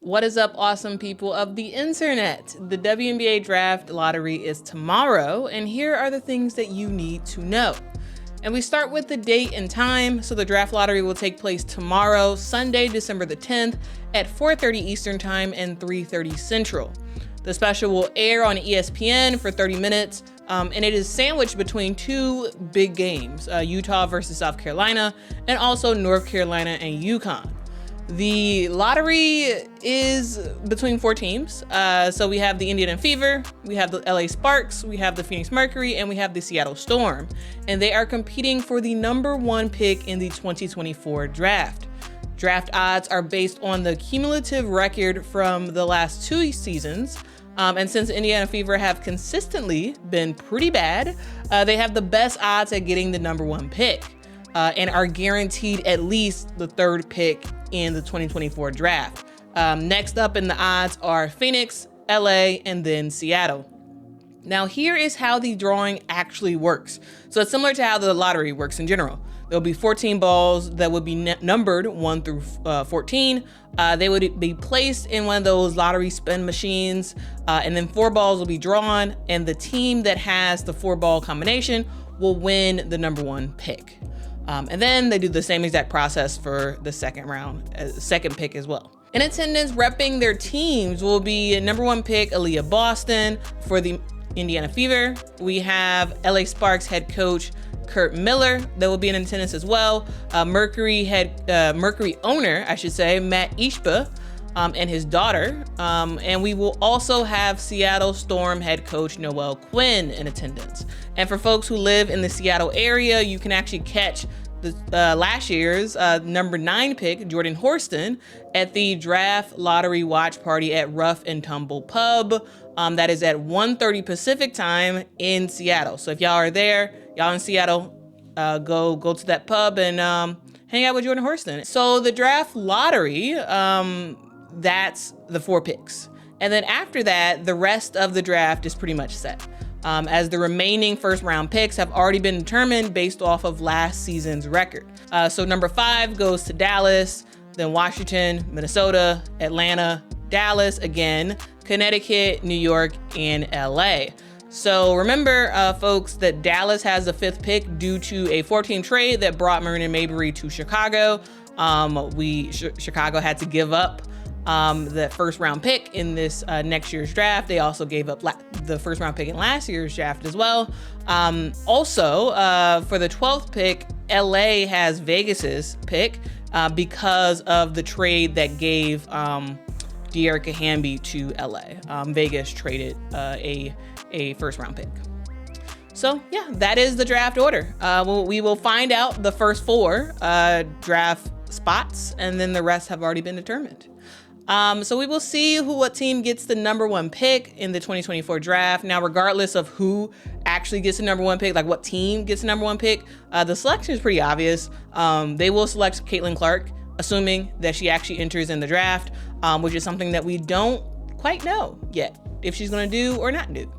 What is up, awesome people of the internet? The WNBA Draft lottery is tomorrow, and here are the things that you need to know. And we start with the date and time. So the draft lottery will take place tomorrow, Sunday, December the 10th at 4:30 Eastern Time and 3:30 Central. The special will air on ESPN for 30 minutes, and it is sandwiched between two big games, Utah versus South Carolina, and also North Carolina and UConn. The lottery is between four teams. So we have the Indiana Fever, we have the LA Sparks, we have the Phoenix Mercury, and we have the Seattle Storm. And they are competing for the #1 pick in the 2024 draft. Draft odds are based on the cumulative record from the last two seasons. And since Indiana Fever have consistently been pretty bad, they have the best odds at getting the #1 pick. And are guaranteed at least the 3rd pick in the 2024 draft. Next up in the odds are Phoenix, LA, and then Seattle. Now here is how the drawing actually works. So it's similar to how the lottery works in general. There'll be 14 balls that would be numbered 1 through 14. They would be placed in one of those lottery spin machines, and then 4 balls will be drawn, and the team that has the 4-ball combination will win the #1 pick. And then they do the same exact process for the second pick as well. In attendance, repping their teams will be #1 pick Aaliyah Boston for the Indiana Fever. We have LA Sparks head coach Kurt Miller that will be in attendance as well. Mercury owner, I should say, Matt Ishba, and his daughter. And we will also have Seattle Storm head coach Noelle Quinn in attendance. And for folks who live in the Seattle area, you can actually catch the last year's #9 pick, Jordan Horston, at the draft lottery watch party at Rough and Tumble Pub. That is at 1:30 Pacific time in Seattle. So if y'all are there, y'all in Seattle, go to that pub and hang out with Jordan Horston. So the draft lottery, that's the 4 picks. And then after that, the rest of the draft is pretty much set. As the remaining first-round picks have already been determined based off of last season's record. So number 5 goes to Dallas, then Washington, Minnesota, Atlanta, Dallas again, Connecticut, New York, and LA. So remember, folks, that Dallas has the 5th pick due to a 14 trade that brought Marina Mabrey to Chicago. Chicago had to give up the first-round pick in this next year's draft. They also gave up the first-round pick in last year's draft as well. Also, for the 12th pick, LA has Vegas's pick because of the trade that gave Dearica Hamby to LA. Vegas traded a first-round pick. So yeah, that is the draft order. We will find out the first 4 draft spots, and then the rest have already been determined. So we will see what team gets the #1 pick in the 2024 draft. Now, regardless of who actually gets the #1 pick, like what team gets the #1 pick, the selection is pretty obvious. They will select Caitlin Clark, assuming that she actually enters in the draft, which is something that we don't quite know yet, if she's going to do or not do.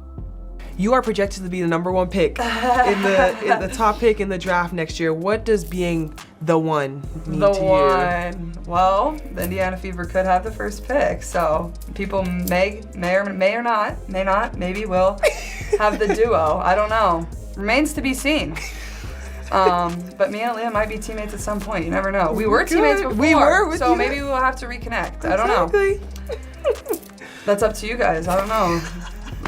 You are projected to be the #1 pick in the top pick in the draft next year. What does being the one mean to you? Well, the Indiana Fever could have the first pick, so people may not, maybe will have the duo. I don't know. Remains to be seen. But me and Leah might be teammates at some point. You never know. We were teammates before. We were, so maybe we'll have to reconnect. I don't know. That's up to you guys. I don't know.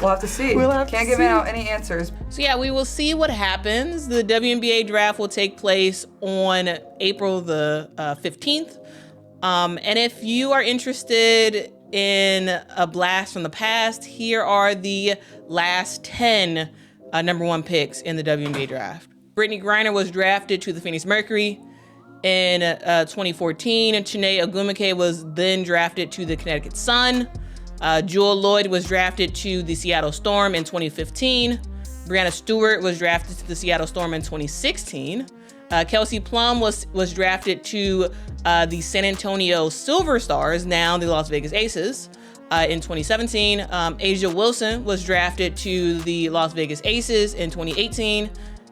We'll have to see. Can't give out any answers. So yeah, we will see what happens. The WNBA draft will take place on April the 15th. And if you are interested in a blast from the past, here are the last 10 #1 picks in the WNBA draft. Brittany Griner was drafted to the Phoenix Mercury in 2014, and Chiney Ogwumike was then drafted to the Connecticut Sun. Jewel Lloyd was drafted to the Seattle Storm in 2015. Brianna Stewart was drafted to the Seattle Storm in 2016. Kelsey Plum was drafted to the San Antonio Silver Stars, now the Las Vegas Aces, in 2017. Asia Wilson was drafted to the Las Vegas Aces in 2018.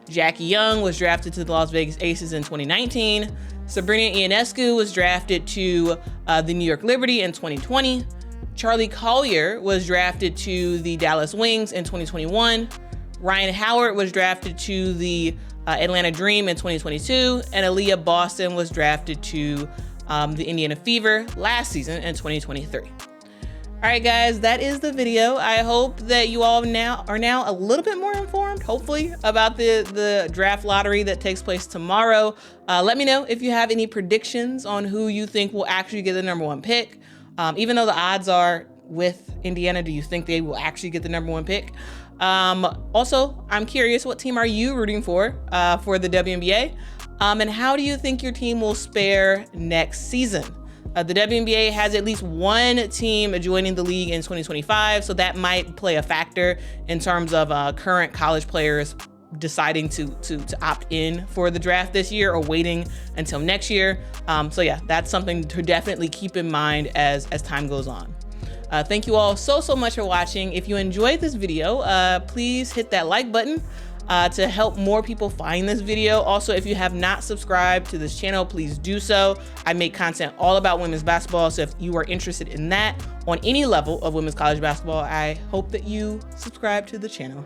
Jackie Young was drafted to the Las Vegas Aces in 2019. Sabrina Ionescu was drafted to the New York Liberty in 2020. Charlie Collier was drafted to the Dallas Wings in 2021. Ryan Howard was drafted to the Atlanta Dream in 2022. And Aaliyah Boston was drafted to the Indiana Fever last season in 2023. All right, guys, that is the video. I hope that you all are now a little bit more informed, hopefully, about the draft lottery that takes place tomorrow. Let me know if you have any predictions on who you think will actually get the #1 pick. Even though the odds are with Indiana, do you think they will actually get the #1 pick? Also, I'm curious, what team are you rooting for the WNBA? And how do you think your team will fare next season? The WNBA has at least one team joining the league in 2025, so that might play a factor in terms of current college players deciding to opt in for the draft this year or waiting until next year. So yeah, that's something to definitely keep in mind as time goes on. Thank you all so much for watching. If you enjoyed this video, please hit that like button to help more people find this video. Also, if you have not subscribed to this channel, please do so. I make content all about women's basketball, so if you are interested in that on any level of women's college basketball, I hope that you subscribe to the channel.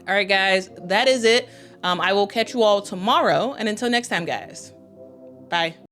All right, guys, that is it. I will catch you all tomorrow, and until next time, guys, bye.